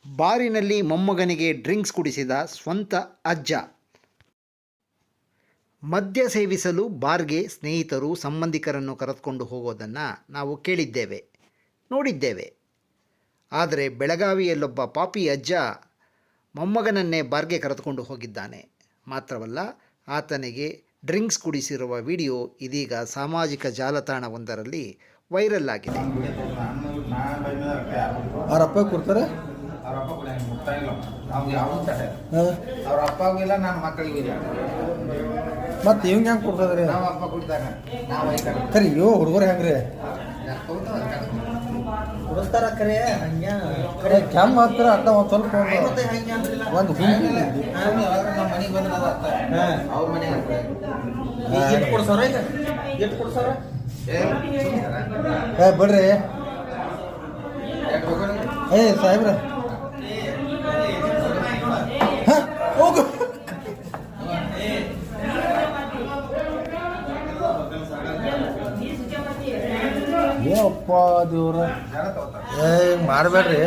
ಬಾರಿನಲ್ಲಿ ಮೊಮ್ಮಗನಿಗೆ drinks ಕುಡಿಸಿದ ಸ್ವಂತ ಅಜ್ಜ. ಮದ್ಯ ಸೇವಿಸಲು ಬಾರ್ಗೆ ಸ್ನೇಹಿತರು ಸಂಬಂಧಿಕರನ್ನು ಕರೆದುಕೊಂಡು ಹೋಗೋದನ್ನು ನಾವು ಕೇಳಿದ್ದೇವೆ, ನೋಡಿದ್ದೇವೆ. ಆದರೆ ಬೆಳಗಾವಿಯಲ್ಲೊಬ್ಬ ಪಾಪಿ ಅಜ್ಜ ಮೊಮ್ಮಗನನ್ನೇ ಬಾರ್ಗೆ ಕರೆದುಕೊಂಡು ಹೋಗಿದ್ದಾನೆ. ಮಾತ್ರವಲ್ಲ, ಆತನಿಗೆ ಡ್ರಿಂಕ್ಸ್ ಕುಡಿಸಿರುವ ವಿಡಿಯೋ ಇದೀಗ ಸಾಮಾಜಿಕ ಜಾಲತಾಣವೊಂದರಲ್ಲಿ ವೈರಲ್ ಆಗಿದೆ. ಅವರಪ್ಪ ಕೊಡ್ತಾರೆ, ಅವ್ರ ಅಪ್ಪಗೂ ಇಲ್ಲ, ನನ್ನ ಮಕ್ಕಳಿಗೂ ಇಲ್ಲ. ಮತ್ತೆ ಇವಂಗೆ ಹೆಂಗೆ ಕೊಡ್ತದ್ರಿ? ನಾವು ಅಪ್ಪ ಕುಡಿತಾನೆ, ನಾವು ಕರಿ ಯೋ ಹುಡುಗರು ಹೆಂಗ್ರಿ ಕೊಡಿಸ್ತಾರ ಕರೆ ಕರೆ ಕೆಮ್ಮ ಹತ್ತಿರ ಅಟ್ಟ ಒಂದು ಸ್ವಲ್ಪ ಒಂದು ಗುಂಪು ನಮ್ಮ ಮನೆಗೆ ಬಂದ್ರೆ ಅವ್ರ ಮನೆಗೆ ಎಷ್ಟು ಕೊಡ್ಸಾರ ಈಗ ಎಷ್ಟು ಕೊಡ್ಸಾರ ಬಿಡ್ರಿ. ಸಾಹೇಬ್ರ ಹೋಗು. ಏನಪ್ಪ ದೇವ್ರ ಮಾಡಬೇಡ್ರಿ.